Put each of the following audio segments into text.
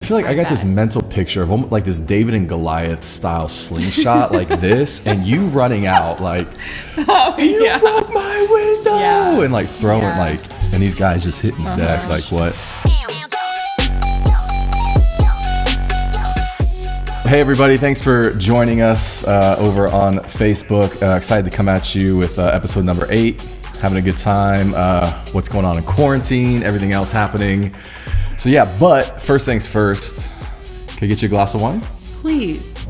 feel like I got this mental picture of almost like this David and Goliath style slingshot like this, and you running out like, you broke my window, and like throwing like, and these guys just hitting the deck like what? Hey everybody, thanks for joining us over on Facebook. Excited to come at you with episode number 8. Having a good time. What's going on in quarantine, everything else happening. So yeah, but first things first, can I get you a glass of wine? Please.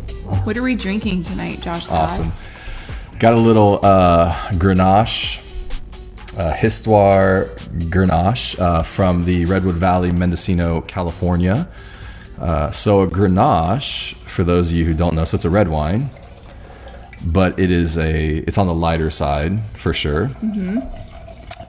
What are we drinking tonight, Josh? Awesome. Got a little Grenache, Histoire Grenache from the Redwood Valley, Mendocino, California. So a Grenache, for those of you who don't know, so it's a red wine, but it's on the lighter side for sure. Mm-hmm.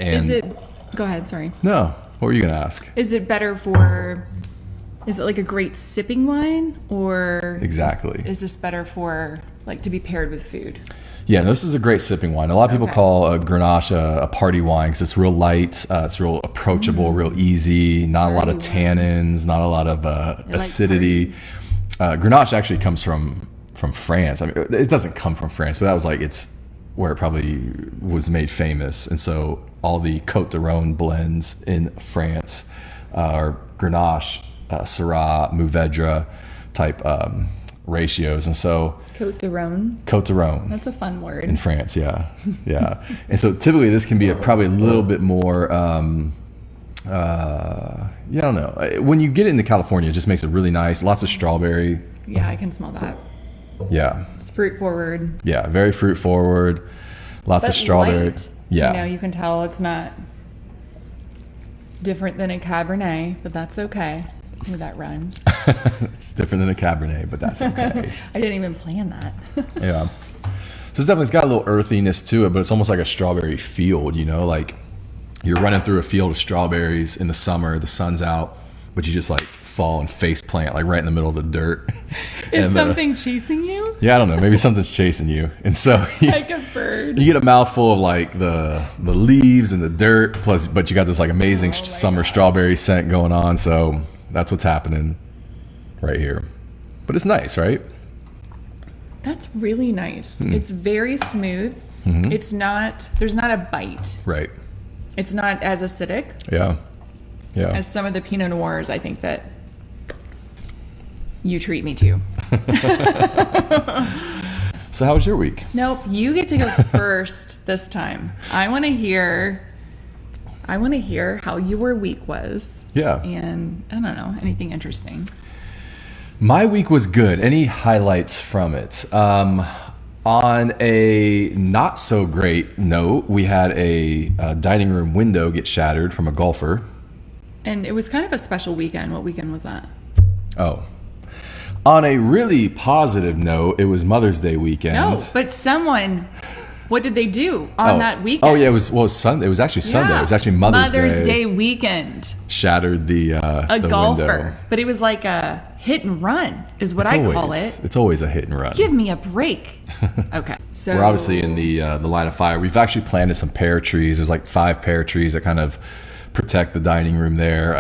And go ahead, sorry. No, what were you going to ask? Is it like a great sipping wine, or exactly is this better for like to be paired with food? Yeah, this is a great sipping wine. A lot of people call a Grenache a party wine because it's real light, it's real approachable, real easy, not a lot of tannins, not a lot of acidity. Grenache actually comes from France. I mean, it doesn't come from France, but that was like it's where it probably was made famous. And so all the Côte d'Rhône blends in France are Grenache, Syrah, Mourvedre type ratios. And so Côte d'Rhône. Côte d'Rhône. That's a fun word. In France, yeah. Yeah. And so typically this can be probably a little bit more, I don't know. When you get into California, it just makes it really nice. Lots of strawberry. Yeah, I can smell that. Yeah. It's fruit forward. Yeah, very fruit forward. Lots of strawberry. Light. Yeah. You can tell it's not different than a Cabernet, but that's okay. With that run. It's different than a Cabernet, but that's okay. I didn't even plan that. Yeah. So it's got a little earthiness to it, but it's almost like a strawberry field, like you're running through a field of strawberries in the summer, the sun's out, but you just like fall and face plant like right in the middle of the dirt. Is something chasing you? Yeah, I don't know. Maybe something's chasing you. And so like a bird. You get a mouthful of like the leaves and the dirt, but you got this like amazing summer strawberry scent going on. So that's what's happening right here. But it's nice, right? That's really nice. It's very smooth. Mm-hmm. There's not a bite. Right. It's not as acidic. Yeah. Yeah. As some of the Pinot Noirs, I think that you treat me to. So how was your week? Nope. You get to go first this time. I want to hear how your week was. Yeah. And I don't know, anything interesting. My week was good. Any highlights from it? On a not so great note, we had a dining room window get shattered from a golfer. And it was kind of a special weekend. What weekend was that? Oh. On a really positive note, it was Mother's Day weekend. No, but what did they do on that weekend? Oh yeah, it was Sunday. It was actually Sunday. It was actually Mother's Day weekend. Shattered the golfer, window. But it was like a hit and run, is what I call it. It's always a hit and run. Give me a break. Okay, so we're obviously in the line of fire. We've actually planted some pear trees. There's like 5 pear trees that kind of protect the dining room there.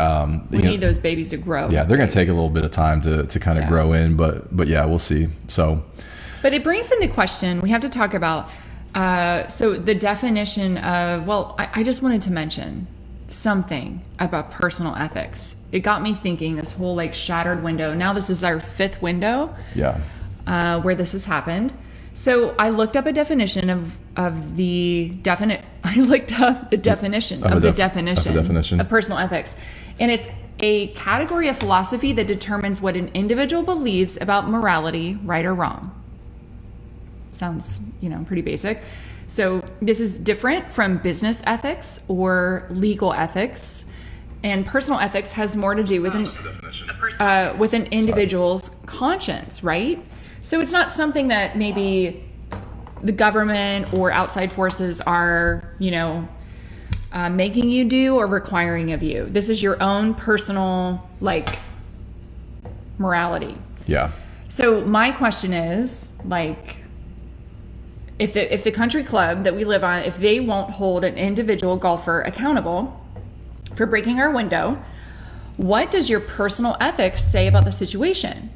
We need those babies to grow. Yeah, they're going to take a little bit of time to kind of grow in, but yeah, we'll see. So, but it brings into question. We have to talk about. So the definition of, I just wanted to mention something about personal ethics. It got me thinking, this whole like shattered window. Now this is our 5th window. Yeah. Where this has happened. So I looked up a definition of the definition of personal ethics. And it's a category of philosophy that determines what an individual believes about morality, right or wrong. Sounds, pretty basic. So this is different from business ethics or legal ethics, and personal ethics has more to do with an individual's conscience, right? So it's not something that maybe the government or outside forces are, making you do or requiring of you. This is your own personal, morality. Yeah. So my question is, if the country club that we live on, if they won't hold an individual golfer accountable for breaking our window, What does your personal ethics say about the situation?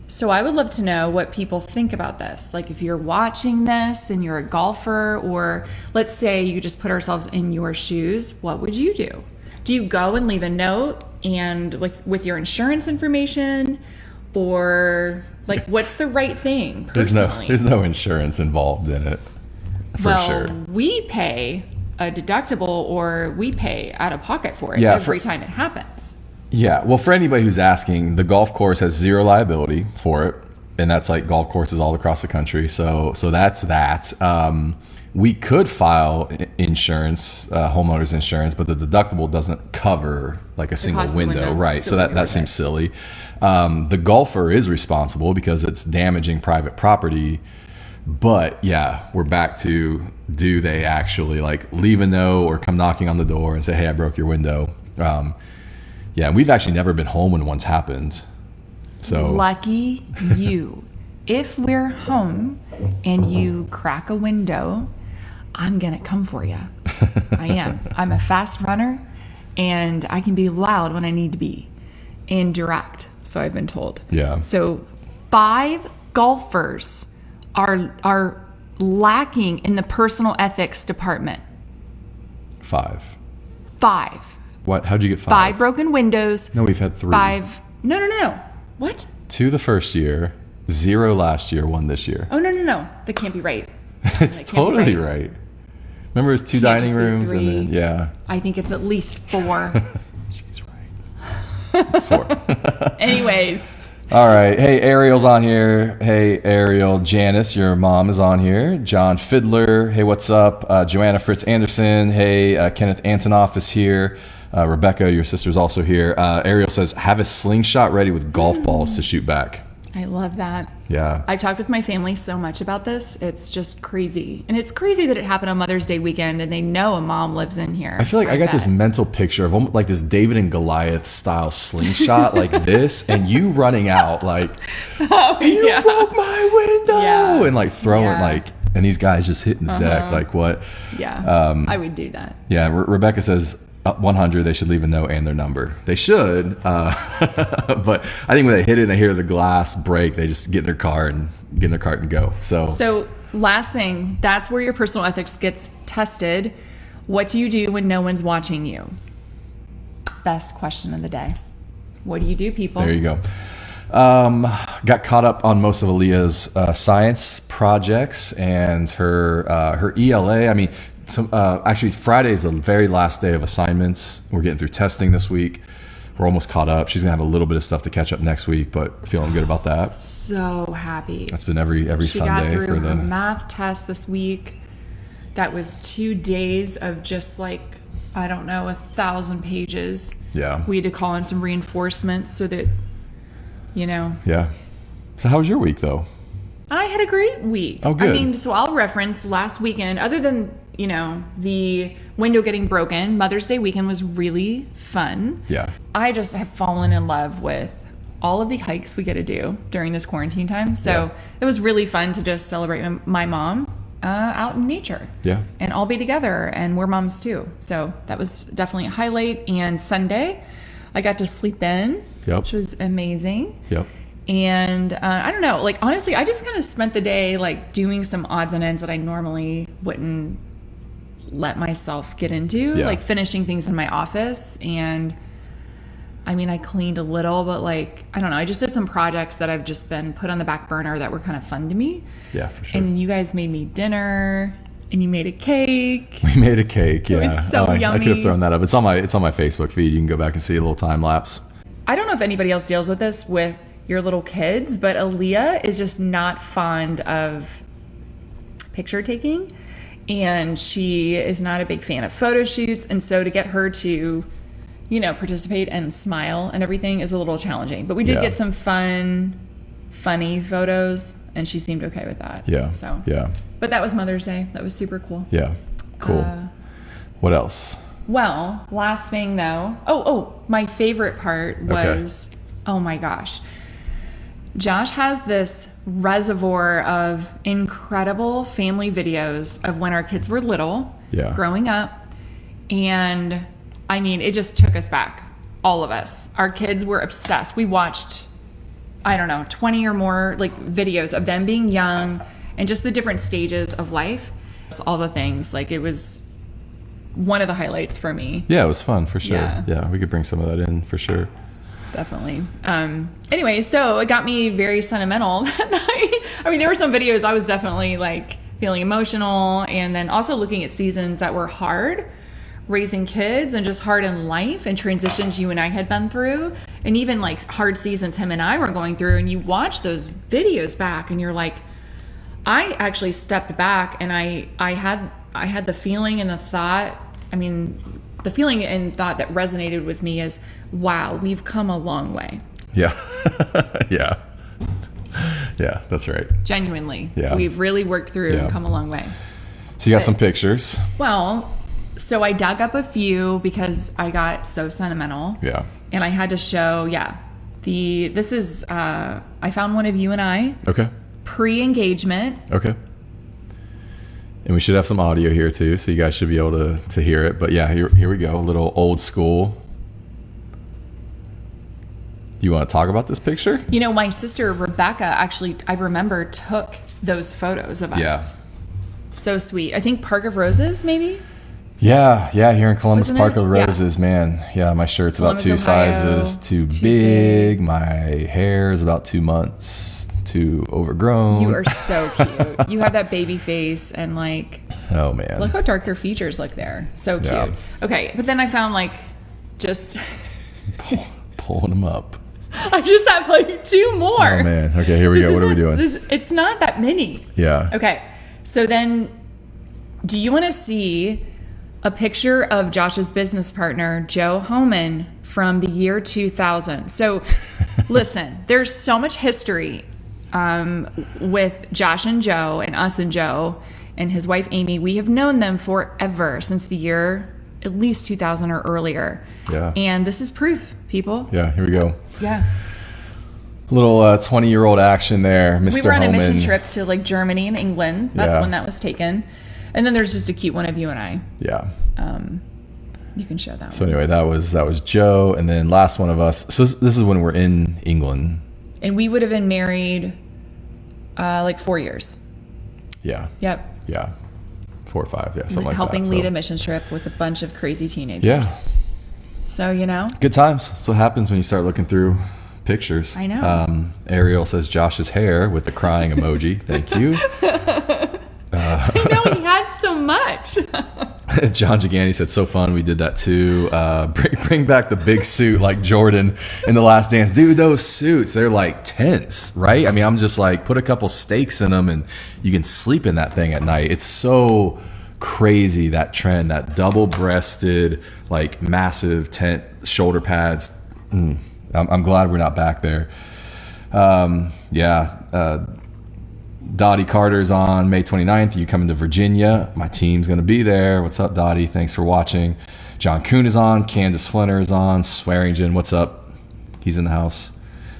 So I would love to know what people think about this. Like if you're watching this and you're a golfer, or let's say you just put ourselves in your shoes, what would you do? Do you go and leave a note and with your insurance information, or like what's the right thing personally? There's no insurance involved in it, for sure. We pay a deductible, or we pay out of pocket for it every time it happens. Yeah, well, for anybody who's asking, the golf course has zero liability for it, and that's like golf courses all across the country. So that's that. We could file insurance, homeowners insurance, but the deductible doesn't cover like a single window, right? So that seems silly. The golfer is responsible because it's damaging private property. But yeah, we're back to, do they actually like leave a note or come knocking on the door and say, hey, I broke your window? Yeah, we've actually never been home when one's happened. So lucky you. If we're home and you crack a window, I'm gonna come for you. I am. I'm a fast runner, and I can be loud when I need to be, and direct. So I've been told. Yeah. So 5 golfers are lacking in the personal ethics department. 5. What? How'd you get 5? 5 broken windows. No, we've had 3. 5. No. What? 2 the first year, 0 last year, 1 this year. Oh, no. That can't be right. It's totally right. Remember, it was 2 dining rooms, and then, yeah. I think it's at least 4. She's right. It's 4. Anyways. All right. Hey, Ariel's on here. Hey, Ariel. Janice, your mom, is on here. John Fiddler. Hey, what's up? Joanna Fritz Anderson. Hey, Kenneth Antonoff is here. Rebecca, your sister's also here. Ariel says, have a slingshot ready with golf balls to shoot back. I love that. Yeah. I've talked with my family so much about this. It's just crazy. And it's crazy that it happened on Mother's Day weekend and they know a mom lives in here. I feel like I got this mental picture of almost like this David and Goliath style slingshot like this, and you running out like, you broke my window, and like throwing like, and these guys just hitting the deck like what? Yeah, I would do that. Yeah, Rebecca says 100, they should leave a note and their number. They should, but I think when they hit it and they hear the glass break, they just get in their car and go. So last thing, that's where your personal ethics gets tested. What do you do when no one's watching you? Best question of the day. What do you do, people? There you go. Got caught up on most of Aaliyah's science projects and her ELA. I mean, actually, Friday is the very last day of assignments. We're getting through testing this week. We're almost caught up. She's gonna have a little bit of stuff to catch up next week, but feeling good about that. So happy. That's been every she Sunday got through for the her math test this week. That was 2 days of just like, I don't know, 1,000 pages. Yeah. We had to call in some reinforcements so that, Yeah. So how was your week though? I had a great week. Oh, good. I mean, so I'll reference last weekend, other than, the window getting broken, Mother's Day weekend was really fun. Yeah. I just have fallen in love with all of the hikes we get to do during this quarantine time. So it was really fun to just celebrate my mom out in nature. Yeah. And all be together, and we're moms too. So that was definitely a highlight. And Sunday, I got to sleep in, which was amazing. Yep. And I don't know, like, honestly, I just kind of spent the day like doing some odds and ends that I normally wouldn't let myself get into, like finishing things in my office. And I mean, I cleaned a little, but like, I don't know, I just did some projects that I've just been put on the back burner that were kind of fun to me. Yeah, for sure. And you guys made me dinner, and you made a cake. We made a cake. Yeah. It was so yummy. I could have thrown that up. It's on my Facebook feed. You can go back and see a little time lapse. I don't know if anybody else deals with this with your little kids, but Aaliyah is just not fond of picture taking, and she is not a big fan of photo shoots. And so to get her to, participate and smile and everything is a little challenging. But we did get some funny photos, and she seemed okay with that. Yeah. So yeah. But that was Mother's Day. That was super cool. Yeah. Cool. What else? Well, last thing though. Oh, my favorite part was, oh my gosh. Josh has this reservoir of incredible family videos of when our kids were little, growing up. And I mean, it just took us back. all of us. Our kids were obsessed. We watched, I don't know, 20 or more like videos of them being young and just the different stages of life. All the things. Like, it was one of the highlights for me. Yeah, it was fun for sure. Yeah. Yeah, we could bring some of that in for sure. Definitely. Anyway, so it got me very sentimental that night. I mean, there were some videos I was definitely like feeling emotional, and then also looking at seasons that were hard, raising kids, and just hard in life and transitions you and I had been through, and even like hard seasons him and I were going through. And you watch those videos back and you're like, I actually stepped back, and I had the feeling and the thought, I mean, the feeling and thought that resonated with me is, wow, we've come a long way. Yeah. Yeah. Yeah, that's right. Genuinely. Yeah. We've really worked through and come a long way. So you got some pictures. Well, so I dug up a few because I got so sentimental. Yeah. And I had to show, this is, I found one of you and I. Okay. Pre-engagement. Okay. And we should have some audio here too, so you guys should be able to hear it. But yeah, here we go. A little old school. Do you want to talk about this picture? You know, my sister Rebecca actually, I remember, took those photos of us. Yeah. So sweet. I think Park of Roses, maybe? Yeah, here in Columbus, Wasn't Park it? of Roses, man. Yeah, my shirt's Columbus, about 2 Ohio, sizes too big. My hair is about 2 months too overgrown. You are so cute. You have that baby face, and like, oh man, look how dark your features look there. So cute. Yeah. Okay, but then I found like just pulling them up. I just have like 2 more. Oh man. Okay, here we go. What are we doing? It's not that many. Yeah. Okay, so then, do you want to see a picture of Josh's business partner, Joe Homan, from the year 2000? So, listen, there's so much history with Josh and Joe, and us and Joe, and his wife Amy. We have known them forever, since the year at least 2000 or earlier. Yeah. And this is proof, people. Yeah, here we go. Yeah. Little 20-year-old action there, Mr. We were on Homan. a mission trip to like Germany and England. That's Yeah. when that was taken. And then there's just a cute one of you and I. Yeah. You can show that So one. anyway, that was Joe, and then last one of us. So this is when we're in England. And we would have been married like 4 years. Yeah. Yep. Yeah. 4 or 5. Yeah. Something like Helping that. lead a mission trip with a bunch of crazy teenagers. Yeah. So, you know. Good times. That's what happens when you start looking through pictures. I know. Ariel says Josh's hair with the crying emoji. Thank you. I know, he had so much. John Gigani said, so fun. We did that too. Bring back the big suit like Jordan in The Last Dance. Dude, those suits, they're like tense, right? I mean, I'm just like, put a couple stakes in them and you can sleep in that thing at night. It's so crazy, that trend, that double-breasted, like massive tent shoulder pads. I'm glad we're not back there. Dottie Carter's on May 29th. You coming to Virginia? My team's going to be there. What's up, Dottie? Thanks for watching. John Kuhn is on. Candace Flinner is on. Swearingen, what's up? He's in the house.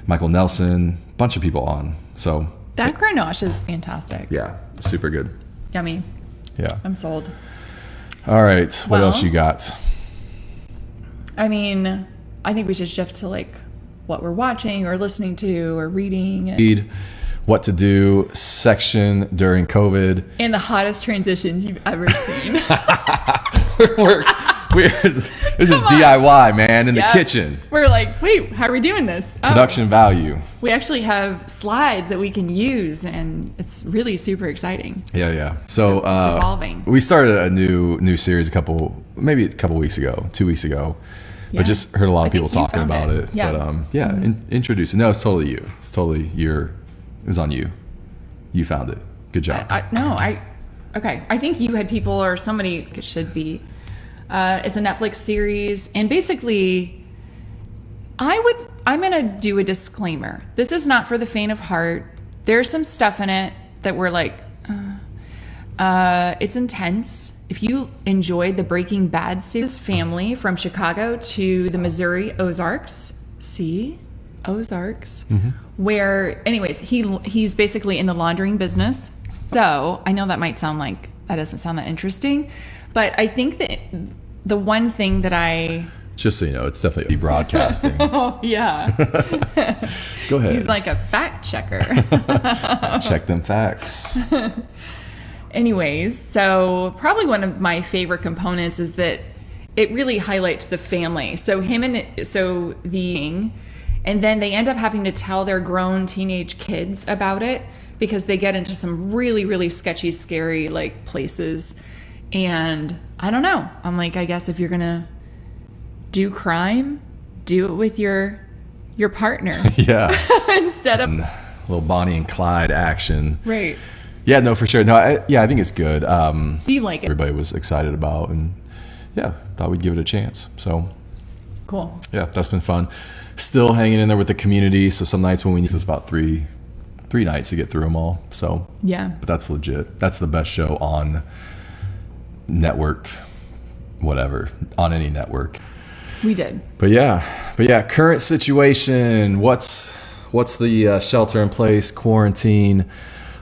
Michael Nelson. Bunch of people on. So That Grenache is fantastic. yeah, super good. Yummy. Yeah. I'm sold. All right. What Well, else you got? I mean, I think we should shift to like what we're watching or listening to or reading. Read what to do section during COVID. And the hottest transitions you've ever seen. This is DIY, man, in Yep. the kitchen. We're like, wait, how are we doing this? Oh, Production value. we actually have slides that we can use, and it's really super exciting. Yeah. So It's evolving. we started a new series maybe a couple weeks ago, 2 weeks ago. Yeah. But just heard a lot I of people think you talking found about it. it. Yeah. But introduce it. No, it's totally you. It's totally it was on you. You found it. Good job. Okay. I think you had people or somebody, it should be. It's a Netflix series, and basically, I'm gonna do a disclaimer. This is not for the faint of heart. There's some stuff in it that we're like, it's intense. If you enjoyed the Breaking Bad series, family from Chicago to the Missouri Ozarks, Ozarks, where, anyways, he's basically in the laundering business. So I know that might sound like that doesn't sound that interesting, but I think that the one thing that I Just so you know, it's definitely broadcasting. Oh, yeah. Go ahead. He's like a fact checker. Check them facts. Anyways, so probably one of my favorite components is that it really highlights the family. So and then they end up having to tell their grown teenage kids about it because they get into some really, really sketchy, scary like places. And I don't know. I'm like, I guess if you're gonna do crime, do it with your partner. Yeah. Instead of little Bonnie and Clyde action. Right. Yeah, no, for sure. No, I think it's good. Do you like it? Everybody was excited about, and yeah, thought we'd give it a chance. So Cool. Yeah, that's been fun. Still hanging in there with the community. So some nights when we need, it's about three nights to get through them all. So yeah, but that's legit. That's the best show on network, whatever, on any network. We did. But yeah, current situation. What's the shelter in place, quarantine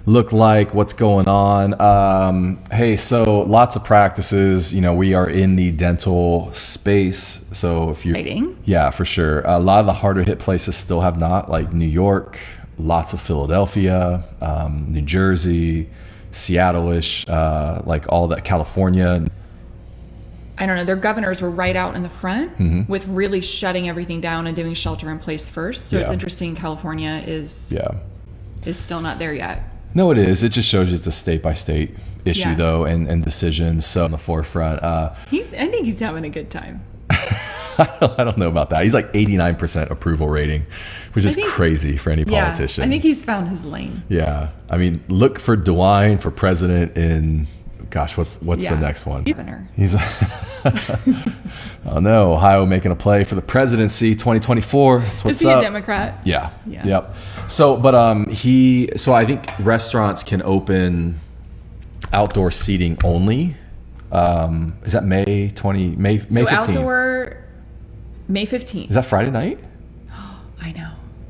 look like? What's going on? Hey, so lots of practices. You know, we are in the dental space. So if you're, yeah, for sure. A lot of the harder hit places still have not, like New York, lots of Philadelphia, New Jersey, Seattle-ish, like all that, California. I don't know, their governors were right out in the front with really shutting everything down and doing shelter in place first. So it's interesting California is still not there yet. No, it is. It just shows you it's a state-by-state issue, though, and decisions. So on the forefront. I think he's having a good time. I don't know about that. He's like 89% approval rating, which is crazy for any politician. I think he's found his lane. Yeah. I mean, look for DeWine for president in... Gosh, what's the next one? Governor. He's oh no, Ohio making a play for the presidency 2024. That's what's Is he up. a Democrat? Yeah. Yep. So, but I think restaurants can open outdoor seating only. Is that May 15th? Outdoor May 15th. Is that Friday night? I know.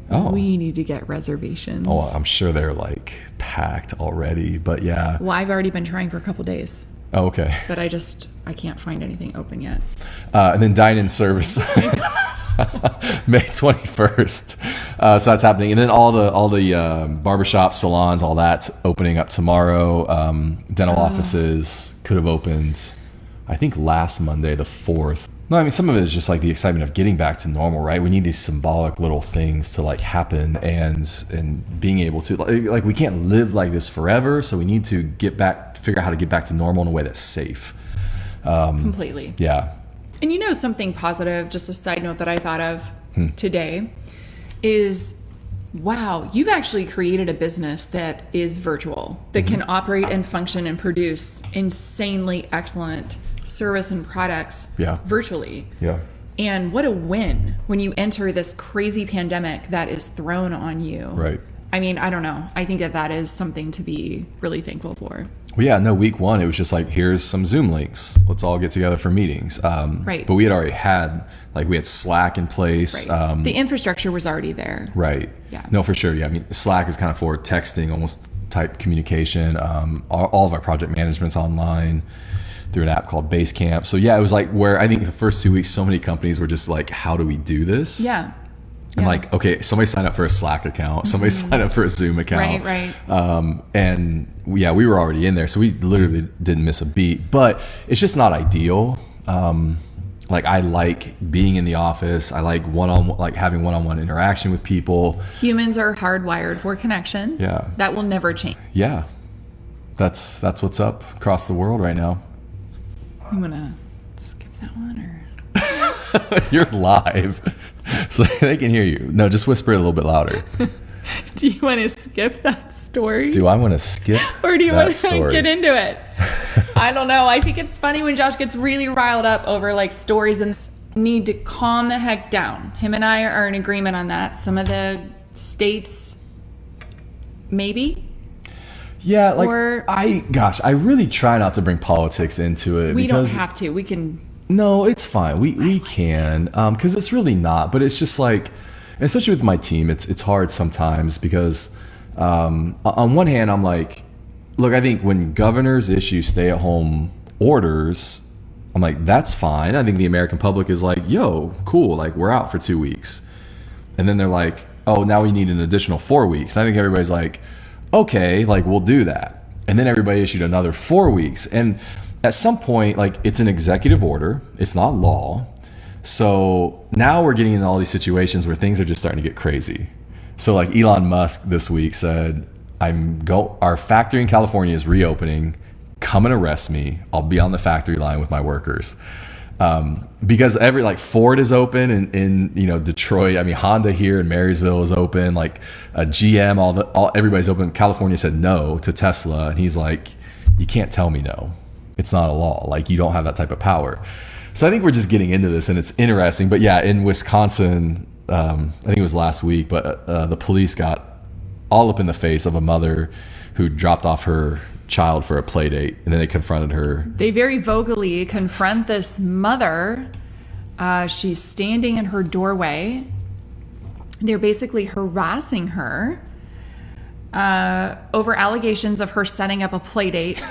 Oh. We need to get reservations. Oh, I'm sure they're like packed already, but yeah. Well, I've already been trying for a couple days. Oh, okay. But I can't find anything open yet. And then dine-in service, May 21st. So that's happening. And then all the barbershop, salons, all that's opening up tomorrow. Dental offices could have opened, I think, last Monday, the 4th. No, I mean, some of it is just like the excitement of getting back to normal, right? We need these symbolic little things to like happen and being able to like we can't live like this forever. So we need to figure out how to get back to normal in a way that's safe. Completely. Yeah. And you know, something positive, just a side note that I thought of today is, wow, you've actually created a business that is virtual, that can operate and function and produce insanely excellent service and products virtually. Yeah. And what a win when you enter this crazy pandemic that is thrown on you. Right. I mean, I don't know. I think that is something to be really thankful for. Well, yeah, no, week one, it was just like, here's some Zoom links. Let's all get together for meetings. Right. But we had already had, like, we had Slack in place. Right. The infrastructure was already there. Right. Yeah. No, for sure. Yeah. I mean, Slack is kind of for texting, almost type communication. All of our project management's online through an app called Basecamp. So yeah, it was like where I think the first 2 weeks, so many companies were just like, how do we do this? Yeah. And like, okay, somebody sign up for a Slack account, somebody sign up for a Zoom account. Right. And yeah, we were already in there. So we literally didn't miss a beat, but it's just not ideal. Like I like being in the office. I like having one-on-one interaction with people. Humans are hardwired for connection. Yeah. That will never change. Yeah. That's what's up across the world right now. You want to skip that one or? You're live, so they can hear you. No, just whisper it a little bit louder. Do you want to skip that story? Do I want to skip or do you want to get into it? I don't know. I think it's funny when Josh gets really riled up over like stories and need to calm the heck down. Him and I are in agreement on that. Some of the states, maybe. Yeah, like I really try not to bring politics into it. We don't have to. We can. No, it's fine. We can, because it's really not. But it's just like, especially with my team, it's hard sometimes because on one hand, I'm like, look, I think when governors issue stay-at-home orders, I'm like, that's fine. I think the American public is like, yo, cool. Like, we're out for 2 weeks. And then they're like, oh, now we need an additional 4 weeks. And I think everybody's like, okay, like, we'll do that. And then everybody issued another 4 weeks. And at some point, like, it's an executive order. It's not law. So now we're getting into all these situations where things are just starting to get crazy. So like Elon Musk this week said, our factory in California is reopening. Come and arrest me. I'll be on the factory line with my workers. Because Ford is open in Detroit. I mean, Honda here in Marysville is open. Like GM, everybody's open. California said no to Tesla, and he's like, you can't tell me no. It's not a law. Like, you don't have that type of power. So I think we're just getting into this, and it's interesting. But yeah, in Wisconsin, I think it was last week, but the police got all up in the face of a mother who dropped off her child for a play date, and then they confronted her. They very vocally confront this mother. She's standing in her doorway. They're basically harassing her over allegations of her setting up a play date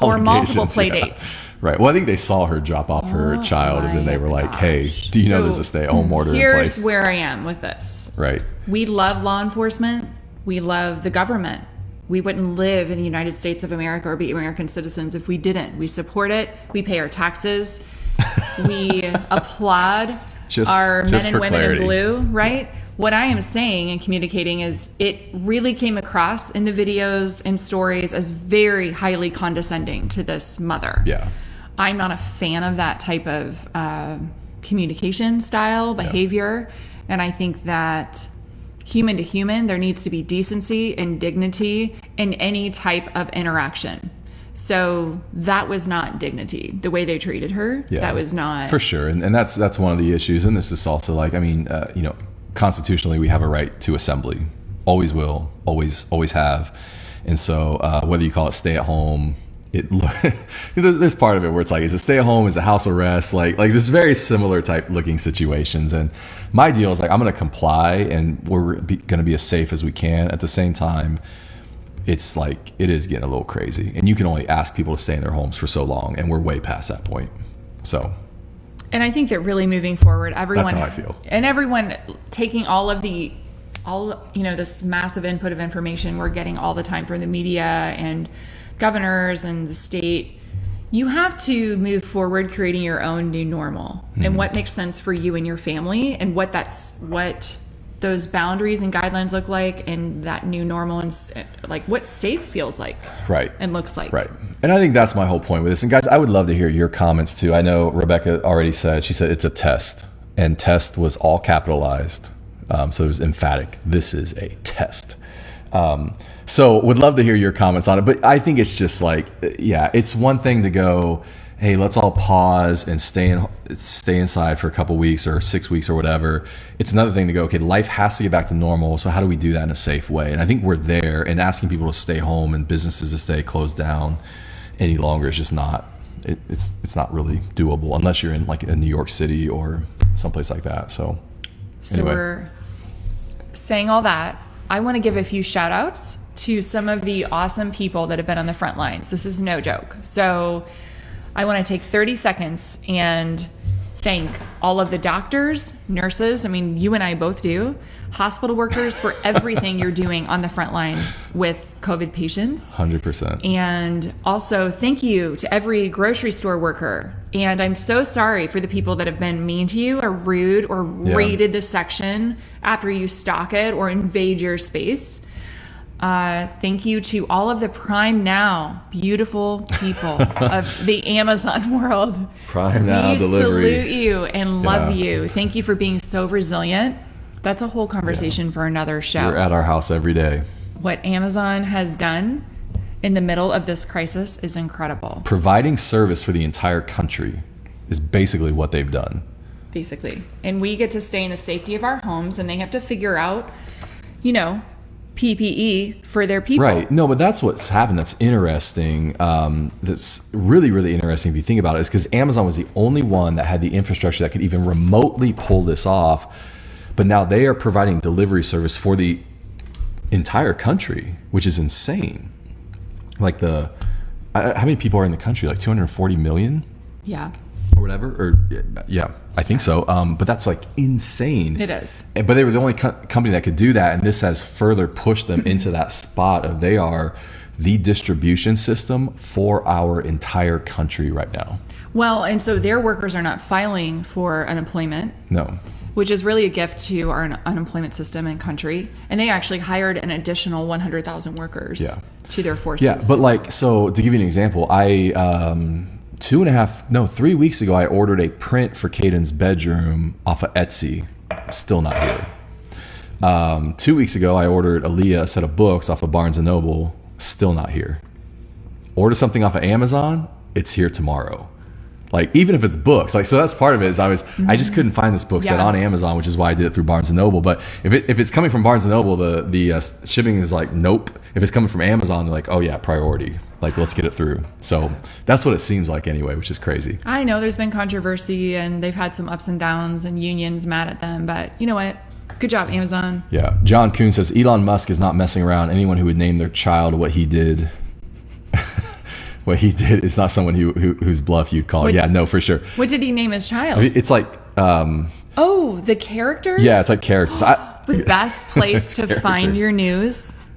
or multiple play dates. Right. Well, I think they saw her drop off her child, and then they were like, hey, do you know there's a stay-at-home order in place? Here's where I am with this. Right. We love law enforcement. We love the government. We wouldn't live in the United States of America or be American citizens if we didn't. We support it. We pay our taxes. We applaud our men and women in blue, right? What I am saying and communicating is it really came across in the videos and stories as very highly condescending to this mother. Yeah. I'm not a fan of that type of communication style, behavior. Yeah. And I think that human to human, there needs to be decency and dignity in any type of interaction. So that was not dignity. The way they treated her, that was not. For sure. And that's one of the issues. And this is also like, I mean, constitutionally, we have a right to assembly. Always will, always have. And so whether you call it stay at home, there's part of it where it's like, is it stay at home? Is it house arrest? Like this very similar type looking situations. And my deal is like, I'm going to comply, and we're going to be as safe as we can. At the same time, it's like, it is getting a little crazy, and you can only ask people to stay in their homes for so long, and we're way past that point. So. And I think that really moving forward, everyone. That's how I feel. And everyone taking this massive input of information we're getting all the time from the media and governors and the state, you have to move forward creating your own new normal and what makes sense for you and your family, and what those boundaries and guidelines look like, and that new normal, and like what safe feels like, right, and looks like, right. And I think that's my whole point with this. And guys, I would love to hear your comments too. I know Rebecca already said, she said it's a test, and test was all capitalized, so it was emphatic. This is a test. So would love to hear your comments on it. But I think it's just like, yeah, it's one thing to go, hey, let's all pause and stay inside for a couple weeks or 6 weeks or whatever. It's another thing to go, okay, life has to get back to normal. So how do we do that in a safe way? And I think we're there, and asking people to stay home and businesses to stay closed down any longer is just not, it's not really doable unless you're in like in New York City or someplace like that. So anyway. We're saying all that. I want to give a few shout outs to some of the awesome people that have been on the front lines. This is no joke. So I want to take 30 seconds and thank all of the doctors, nurses, I mean, you and I both do, hospital workers, for everything you're doing on the front lines with COVID patients. 100%. And also thank you to every grocery store worker. And I'm so sorry for the people that have been mean to you or rude or raided the section after you stock it or invade your space. Thank you to all of the Prime Now beautiful people of the Amazon world. Prime Now delivery. We salute you and love you. Thank you for being so resilient. That's a whole conversation for another show. You're at our house every day. What Amazon has done in the middle of this crisis is incredible. Providing service for the entire country is basically what they've done. Basically. And we get to stay in the safety of our homes, and they have to figure out, PPE for their people. Right. No, but that's what's happened. That's interesting. That's really, really interesting if you think about it, is because Amazon was the only one that had the infrastructure that could even remotely pull this off. But now they are providing delivery service for the entire country, which is insane. Like how many people are in the country? Like 240 million? Yeah. or whatever. Or yeah, I think so. But that's like insane. It is. But they were the only company that could do that, and this has further pushed them into that spot of they are the distribution system for our entire country right now. Well, and so their workers are not filing for unemployment. No. Which is really a gift to our unemployment system and country. And they actually hired an additional 100,000 workers to their forces. Yeah, but like, so to give you an example, I 3 weeks ago, I ordered a print for Caden's bedroom off of Etsy. Still not here. 2 weeks ago, I ordered Aaliyah a set of books off of Barnes & Noble. Still not here. Order something off of Amazon, it's here tomorrow. Like, even if it's books, like, so that's part of it is I just couldn't find this book set on Amazon, which is why I did it through Barnes & Noble. But if it's coming from Barnes & Noble, the shipping is like, nope. If it's coming from Amazon, they're like, oh yeah, priority. Like, let's get it through. So that's what it seems like anyway, which is crazy. I know there's been controversy and they've had some ups and downs and unions mad at them, but you know what? Good job, Amazon. Yeah. John Kuhn says, Elon Musk is not messing around. Anyone who would name their child what he did, it's not someone whose bluff you'd call. Yeah, no, for sure. What did he name his child? It's like... the characters? Yeah, it's like characters. The best place to find your news,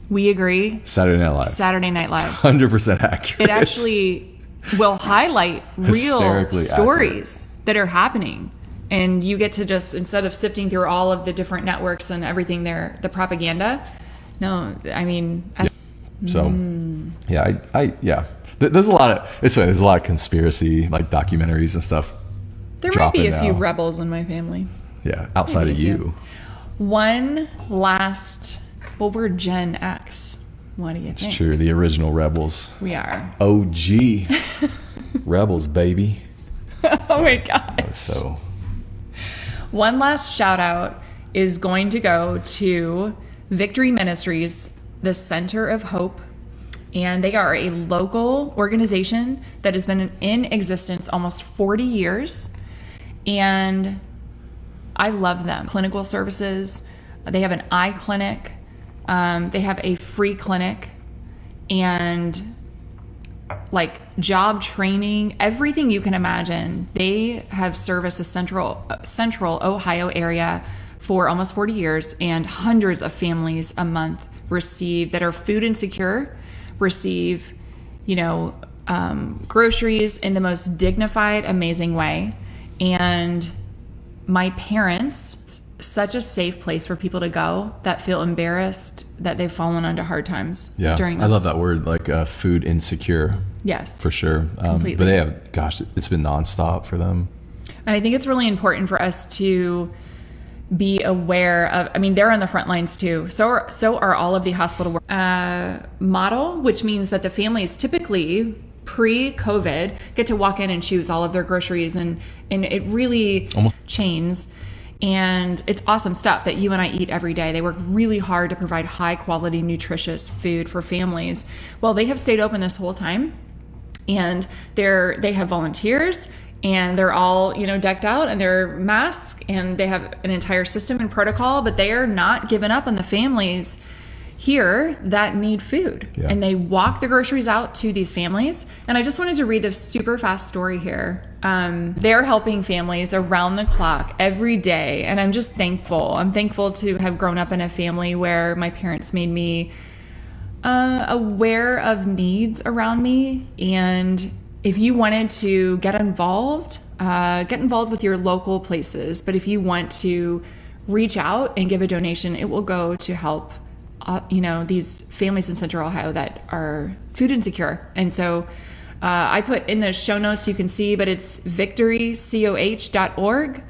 we agree. Saturday Night Live. 100% accurate. It actually will highlight real stories that are happening. And you get to just, instead of sifting through all of the different networks and everything there, the propaganda. No, I mean... There's a lot of conspiracy, like documentaries and stuff. There might be a few rebels in my family. Yeah, outside of you. One last... Well, we're Gen X. What do you think? It's true. The original rebels. We are. OG. Rebels, baby. Oh my God. So... One last shout out is going to go to Victory Ministries, the Center of Hope. And they are a local organization that has been in existence almost 40 years. And I love them. Clinical services. They have an eye clinic. They have a free clinic. And like job training, everything you can imagine. They have serviced the central Ohio area for almost 40 years, and hundreds of families a month that are food insecure, receive, groceries in the most dignified, amazing way. And my parents, such a safe place for people to go that feel embarrassed that they've fallen onto hard times during this. I love that word, like food insecure. Yes. For sure. Completely. But they have, it's been nonstop for them. And I think it's really important for us to be aware of, they're on the front lines too. So are all of the hospital model, which means that the families typically pre-COVID get to walk in and choose all of their groceries, and it really chains. And it's awesome stuff that you and I eat every day. They work really hard to provide high quality, nutritious food for families. Well, they have stayed open this whole time, and they have volunteers, and they're all, decked out in their masks, and they have an entire system and protocol, but they are not giving up on the families here that need food. Yeah. And they walk the groceries out to these families. And I just wanted to read this super fast story here. They're helping families around the clock every day. And I'm just thankful. I'm thankful to have grown up in a family where my parents made me aware of needs around me. And if you wanted to get involved with your local places. But if you want to reach out and give a donation, it will go to help these families in Central Ohio that are food insecure. And so I put in the show notes, you can see, but it's victorycoh.org.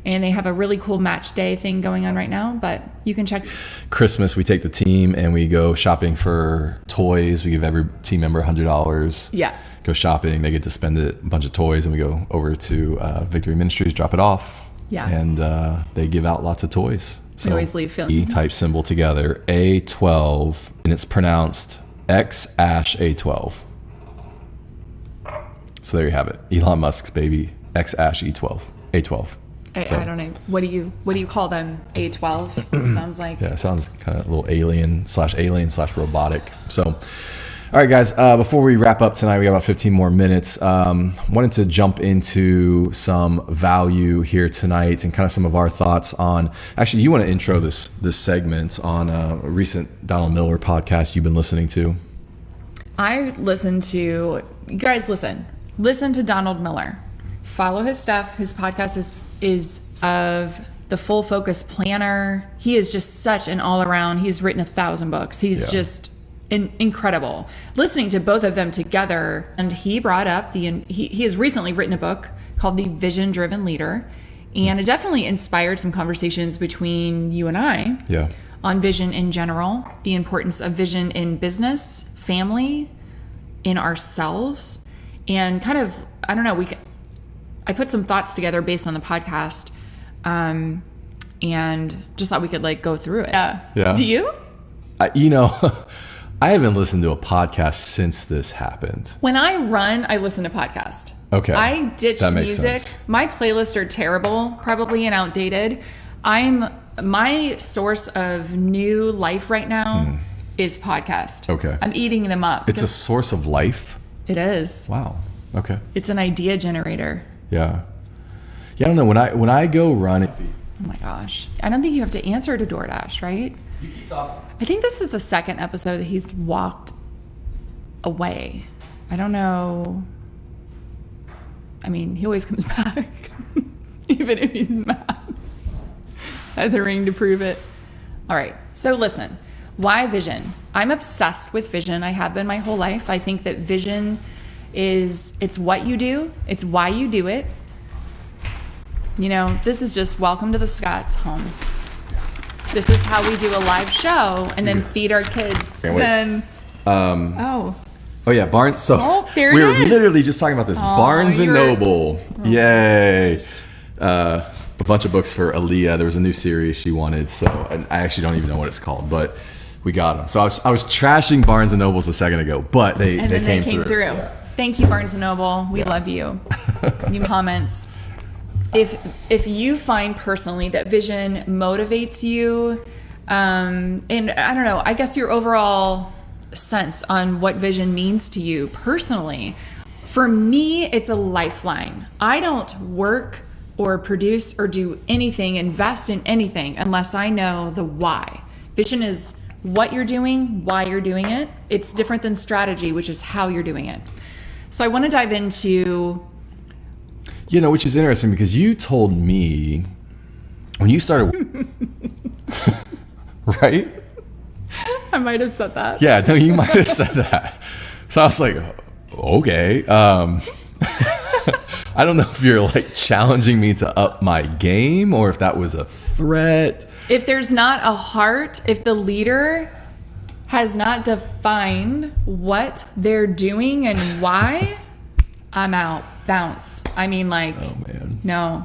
And they have a really cool match day thing going on right now, but you can check. Christmas, we take the team and we go shopping for toys. We give every team member $100. Yeah. Go shopping. They get to spend a bunch of toys, and we go over to Victory Ministries, drop it off. Yeah. And they give out lots of toys. So we always leave feeling E-type symbol together, A12, and it's pronounced X-A12. So there you have it. Elon Musk's baby, X-E12, A12. I don't know. What do you call them? A12? It sounds like. Yeah, it sounds kind of a little alien/robotic. So All right, guys, before we wrap up tonight, we got about 15 more minutes. Wanted to jump into some value here tonight and kind of some of our thoughts on, actually, you want to intro this segment on a recent Donald Miller podcast you've been listening to. I listen to, you guys listen to Donald Miller. Follow his stuff. His podcast is of the Full Focus Planner. He is just such an all-around, he's written 1,000 books. He's just incredible. Listening to both of them together, and he brought up he has recently written a book called The Vision Driven Leader, and it definitely inspired some conversations between you and I on vision in general, the importance of vision in business, family, in ourselves, and kind of, I don't know, I put some thoughts together based on the podcast, and just thought we could like go through it. Yeah. Do you? I haven't listened to a podcast since this happened. When I run, I listen to podcasts. Okay. I ditch music. Sense. My playlists are terrible, probably, and outdated. My source of new life right now is podcast. Okay. I'm eating them up. It's a source of life? It is. Wow. Okay. It's an idea generator. Yeah. Yeah, I don't know. When I go run... Oh my gosh. I don't think you have to answer to DoorDash, right? You keep talking. I think this is the second episode that he's walked away. I don't know. I mean, he always comes back, even if he's mad. I had the ring to prove it. All right. So listen, why vision? I'm obsessed with vision. I have been my whole life. I think that vision it's what you do. It's why you do it. This is just welcome to the Scots home. This is how we do a live show and then feed our kids. Then, oh yeah, Barnes. So there we were literally just talking about this. Barnes and Noble. Yay. A bunch of books for Aaliyah. There was a new series she wanted. So I actually don't even know what it's called, but we got them. So I was trashing Barnes and Nobles a second ago, but they came through. Yeah. Thank you, Barnes and Noble. We love you. New comments. If you find personally that vision motivates you, and I don't know, I guess your overall sense on what vision means to you personally, for me, it's a lifeline. I don't work or produce or do anything, invest in anything unless I know the why. Vision is what you're doing, why you're doing it. It's different than strategy, which is how you're doing it. So I want to dive into... which is interesting because you told me when you started, right? I might have said that. Yeah, no, you might have said that. So I was like, okay. I don't know if you're like challenging me to up my game or if that was a threat. If there's not a heart, if the leader has not defined what they're doing and why, I'm out. Bounce. I mean, like, oh man, no,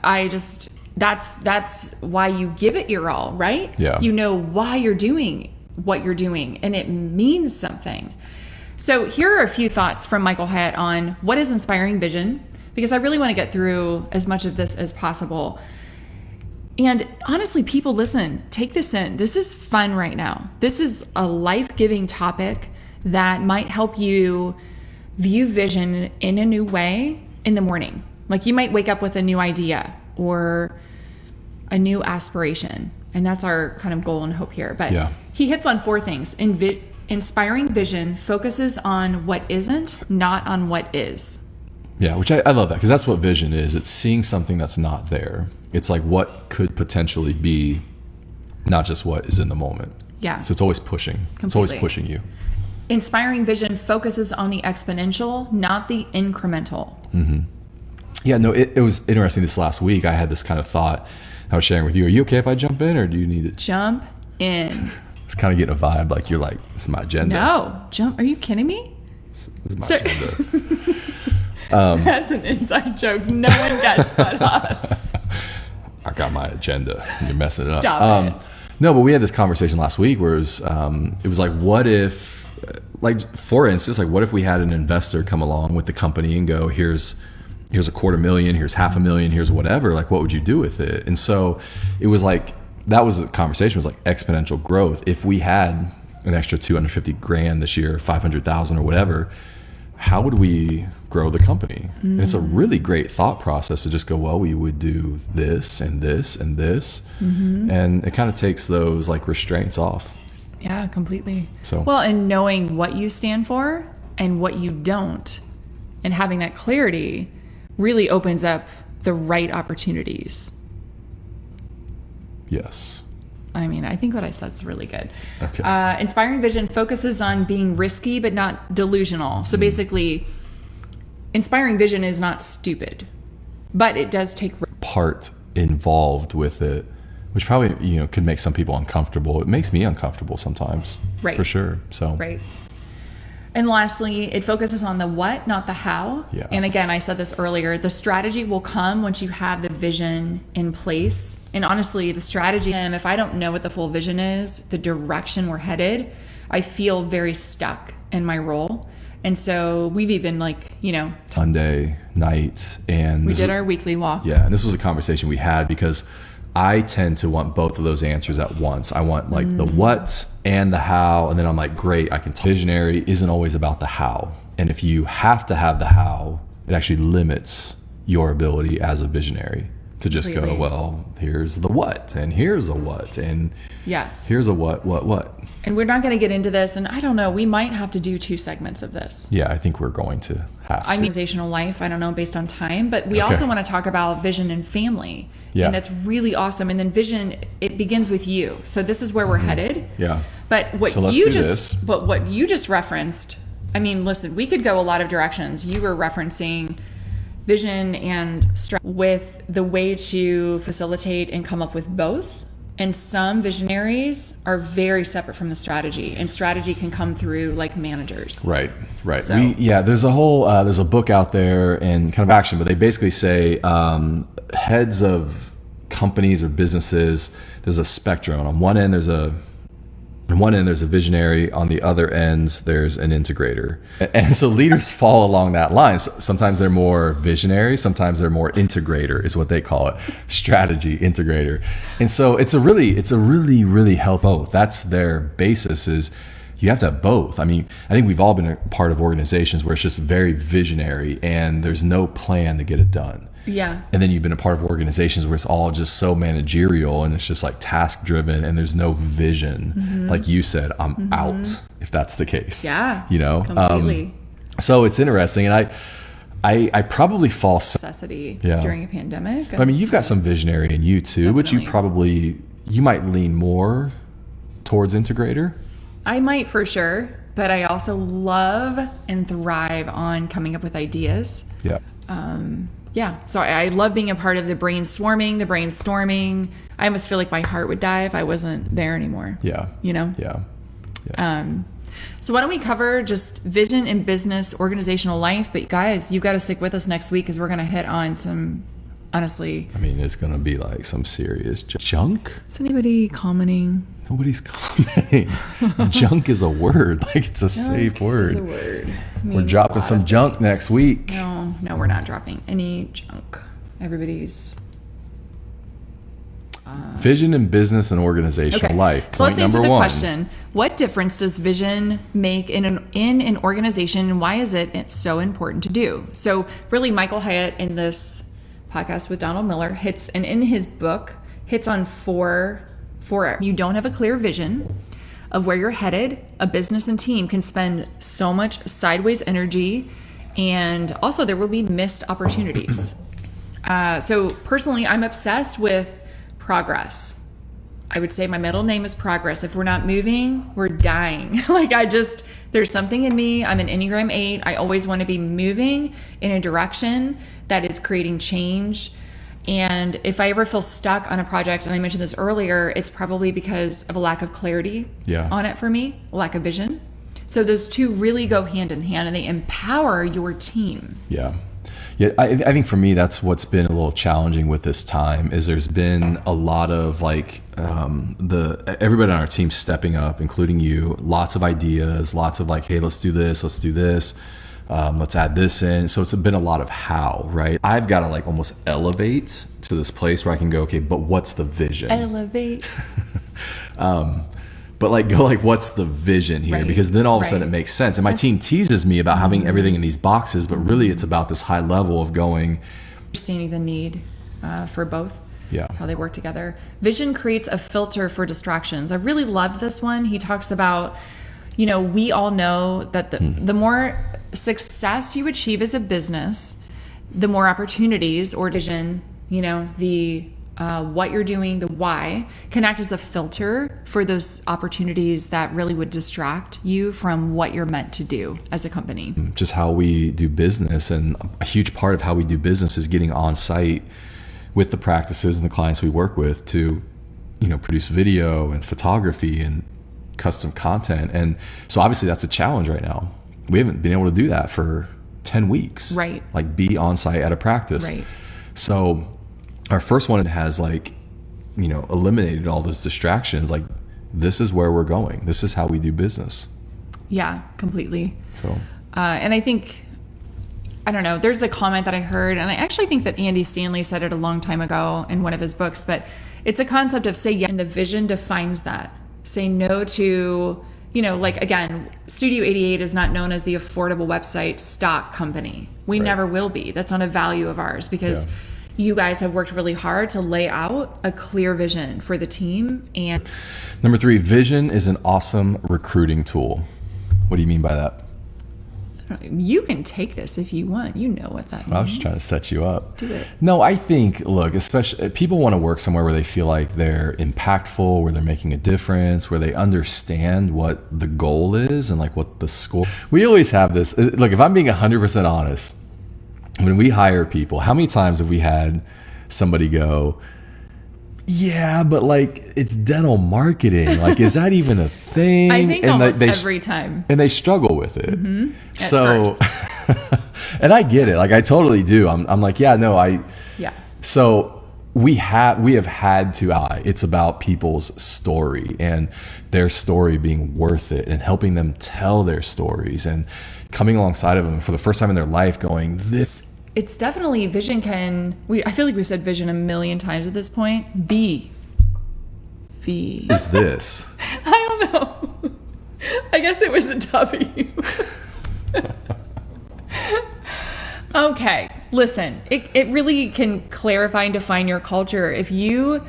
I just, that's why you give it your all, right? Yeah. You know why you're doing what you're doing and it means something. So here are a few thoughts from Michael Hyatt on what is inspiring vision, because I really want to get through as much of this as possible. And honestly, people, listen, take this in. This is fun right now. This is a life-giving topic that might help you view vision in a new way in the morning. Like you might wake up with a new idea or a new aspiration. And that's our kind of goal and hope here. But he hits on 4 things. Inspiring vision focuses on what isn't, not on what is. Yeah, which I love that because that's what vision is. It's seeing something that's not there. It's like what could potentially be, not just what is in the moment. Yeah. So it's always pushing. Completely. It's always pushing you. Inspiring vision focuses on the exponential, not the incremental. Mm-hmm. Yeah, no, it was interesting this last week. I had this kind of thought I was sharing with you. Are you okay if I jump in or do you need it? Jump in. It's kind of getting a vibe like you're like, this is my agenda. No, jump. Are you kidding me? This is my agenda. That's an inside joke. No one gets but us. I got my agenda. You're messing it up. Stop it. No, but we had this conversation last week where it was like, what if, like, for instance, like, what if we had an investor come along with the company and go, here's $250,000, here's $500,000, here's whatever. Like, what would you do with it? And so it was like, that was the conversation, was like exponential growth. If we had an extra 250 grand this year, 500,000 or whatever, how would we grow the company? And it's a really great thought process to just go, well, we would do this and this and this. And it kind of takes those like restraints off. Yeah, completely. So, well, and knowing what you stand for and what you don't, and having that clarity really opens up the right opportunities. yes. I mean, I think what I said is really good. Okay. Inspiring vision focuses on being risky but not delusional. So basically, inspiring vision is not stupid, but it does take Part involved with it, which probably, could make some people uncomfortable. It makes me uncomfortable sometimes. Right. For sure. So. Right. And lastly, it focuses on the what, not the how. Yeah. And again, I said this earlier, the strategy will come once you have the vision in place. And honestly, the strategy, if I don't know what the full vision is, the direction we're headed, I feel very stuck in my role. And so we've even Sunday night, and we did our weekly walk. Yeah. And this was a conversation we had because I tend to want both of those answers at once. I want like the what and the how, and then I'm like, great, I can tell. Visionary isn't always about the how. And if you have to have the how, it actually limits your ability as a visionary to just go, well, here's the what, and here's a what, and yes, here's a what. And we're not going to get into this, and I don't know, we might have to do 2 segments of this. Yeah, I think we're going to have to. Organizational life, I don't know, based on time, but we also want to talk about vision and family. Yeah. And that's really awesome. And then vision, it begins with you. So this is where we're headed. Yeah. But what you just referenced, I mean, listen, we could go a lot of directions. You were referencing vision and with the way to facilitate and come up with both. And some visionaries are very separate from the strategy, and strategy can come through like managers. Right. So. There's a whole, there's a book out there and kind of action, but they basically say heads of companies or businesses, there's a spectrum. On one end, there's a visionary. On the other end, there's an integrator. And so leaders fall along that line. Sometimes they're more visionary. Sometimes they're more integrator is what they call it. Strategy integrator. And so it's a really, really healthy both. That's their basis is you have to have both. I mean, I think we've all been a part of organizations where it's just very visionary and there's no plan to get it done. Yeah. And then you've been a part of organizations where it's all just so managerial and it's just like task driven and there's no vision. Like you said, I'm out if that's the case. Yeah. Completely. So it's interesting. And I probably fall necessity during a pandemic. I mean, you've got some visionary in you too, Definitely. but you might lean more towards integrator. I might for sure, but I also love and thrive on coming up with ideas. Yeah. So I love being a part of the brainstorming. I almost feel like my heart would die if I wasn't there anymore. Yeah. Yeah. So why don't we cover just vision in business, organizational life? But guys, you got to stick with us next week because we're going to hit on some, honestly. I mean, it's going to be like some serious junk. Is anybody commenting? Nobody's commenting. Junk is a word. Like it's a safe word. It's a word. We're dropping some junk next week. No, we're not dropping any junk. Everybody's vision in business and organizational life. So let's answer the 1. question: what difference does vision make in an organization, and why is it so important to do? So really, Michael Hyatt in this podcast with Donald Miller hits, and in his book hits on four. You don't have a clear vision of where you're headed. A business and team can spend so much sideways energy, and also there will be missed opportunities. So personally, I'm obsessed with progress. I would say my middle name is progress. If we're not moving, we're dying. There's something in me. I'm an Enneagram 8. I always want to be moving in a direction that is creating change. And if I ever feel stuck on a project, and I mentioned this earlier, it's probably because of a lack of clarity on it for me, a lack of vision. So those two really go hand in hand, and they empower your team. Yeah. I think for me, that's what's been a little challenging with this time is there's been a lot of everybody on our team stepping up, including you, lots of ideas, lots of hey, let's do this. Let's add this in. So it's been a lot of how, right? I've got to almost elevate to this place where I can go, okay, but what's the vision? Elevate. but like go like, what's the vision here? Right. Because then all of a sudden it makes sense. And my team teases me about having everything in these boxes, but really it's about this high level of going, understanding the need for both. Yeah. How they work together. Vision creates a filter for distractions. I really loved this one. He talks about, we all know that the more success you achieve as a business, the more opportunities or vision, the what you're doing, the why, can act as a filter for those opportunities that really would distract you from what you're meant to do as a company. Just how we do business. And a huge part of how we do business is getting on site with the practices and the clients we work with to, produce video and photography and custom content. And so obviously that's a challenge right now. We haven't been able to do that for 10 weeks. Right. Like be on site at a practice. Right. So our first one has eliminated all those distractions. Like, this is where we're going. This is how we do business. Yeah, completely. So, and I think, I don't know, there's a comment that I heard, and I actually think that Andy Stanley said it a long time ago in one of his books, but it's a concept of say yes, and the vision defines that. Say no to, again, Studio 88 is not known as the affordable website stock company. We never will be. That's not a value of ours because you guys have worked really hard to lay out a clear vision for the team. And number 3, vision is an awesome recruiting tool. What do you mean by that? You can take this if you want. You know what that means. I was just trying to set you up. Do it. No, I think, look, especially people want to work somewhere where they feel like they're impactful, where they're making a difference, where they understand what the goal is and like what the score. We always have this. Look, if I'm being 100% honest, when we hire people, how many times have we had somebody go, yeah, but like it's dental marketing. Like, is that even a thing? I think and almost every time. And they struggle with it. Mm-hmm. So, and I get it. Like, I totally do. I'm like, yeah, no, yeah. So we have had to, it's about people's story and their story being worth it and helping them tell their stories and coming alongside of them for the first time in their life going, this. It's definitely vision I feel like we said vision a million times at this point. V is this? I don't know. I guess it was a W. Okay, listen, it really can clarify and define your culture. If you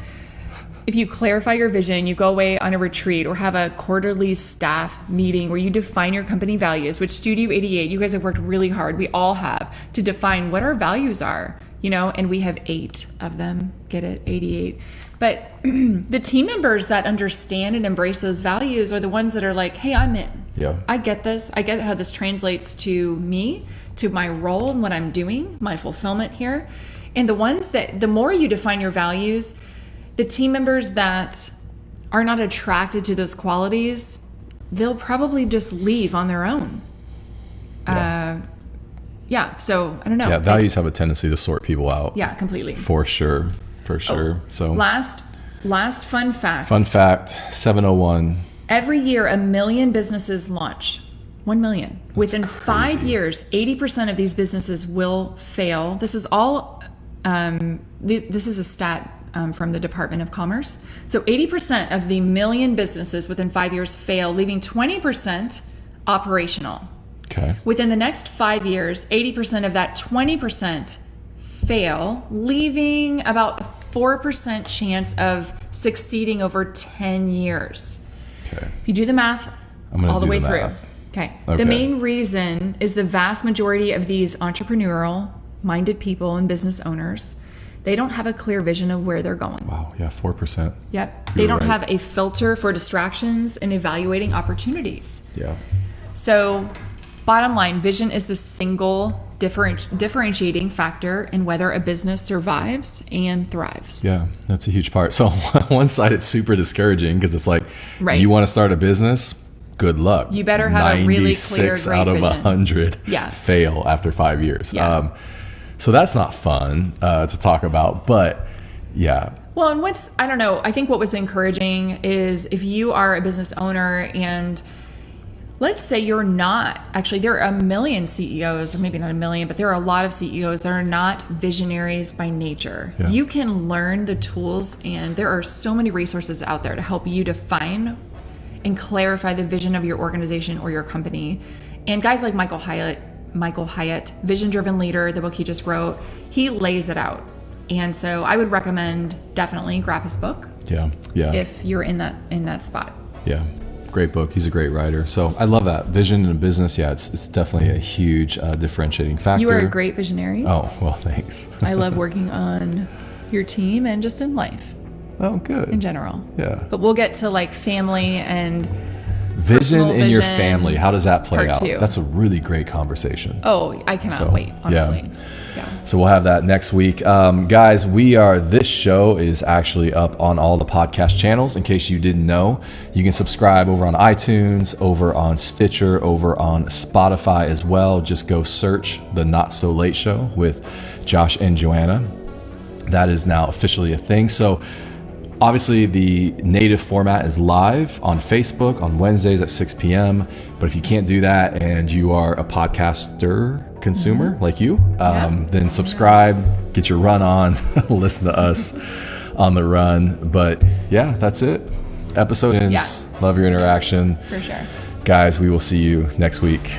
clarify your vision, you go away on a retreat or have a quarterly staff meeting where you define your company values, which Studio 88, you guys have worked really hard. We all have to define what our values are, and we have 8 of them. Get it? 88. But the team members that understand and embrace those values are the ones that are like, hey, I'm in. Yeah. I get this. I get how this translates to me, to my role and what I'm doing, my fulfillment here. And the ones that, the more you define your values, the team members that are not attracted to those qualities, they'll probably just leave on their own. So I don't know. Yeah, values have a tendency to sort people out. Yeah, completely. For sure. So last fun fact. 701. Every year, 1 million businesses launch. 1 million. Within 5 years, 80% of these businesses will fail. This is all. This is a stat from the Department of Commerce. So 80% of the 1 million businesses within 5 years fail, leaving 20% operational. Okay. Within the next 5 years, 80% of that 20% fail, leaving about 4% chance of succeeding over 10 years. Okay. If you do the math all the way through. Okay. The main reason is the vast majority of these entrepreneurial-minded people and business owners, they don't have a clear vision of where they're going. Wow, yeah, 4%. Yep. They don't have a filter for distractions and evaluating opportunities. Yeah. So, bottom line, vision is the single differentiating factor in whether a business survives and thrives. Yeah, that's a huge part. So, on one side, it's super discouraging because it's like, you want to start a business, good luck. You better have a really clear, 96 great out of vision. 100 fail after 5 years. Yeah. So that's not fun to talk about, but yeah. Well, and I think what was encouraging is if you are a business owner and let's say you're not, actually there are 1 million CEOs, or maybe not 1 million, but there are a lot of CEOs that are not visionaries by nature. Yeah. You can learn the tools and there are so many resources out there to help you define and clarify the vision of your organization or your company. And guys like Michael Hyatt, Vision Driven Leader, the book he just wrote, he lays it out. And so I would recommend definitely grab his book. Yeah. If you're in that spot. Yeah. Great book. He's a great writer. So I love that. Vision in a business. Yeah, it's definitely a huge differentiating factor. You are a great visionary. Oh, well, thanks. I love working on your team and just in life. Oh, good. In general. Yeah. But we'll get to like family and vision in your family. How does that play out? 2. That's a really great conversation. Oh, I cannot wait, honestly. Yeah. So we'll have that next week. Guys, this show is actually up on all the podcast channels. In case you didn't know, you can subscribe over on iTunes, over on Stitcher, over on Spotify as well. Just go search The Not So Late Show with Josh and Joanna. That is now officially a thing. So obviously, the native format is live on Facebook on Wednesdays at 6 p.m. But if you can't do that and you are a podcaster consumer like you, then subscribe, get your run on, listen to us on the run. But yeah, that's it. Episode ends. Love your interaction. For sure. Guys, we will see you next week.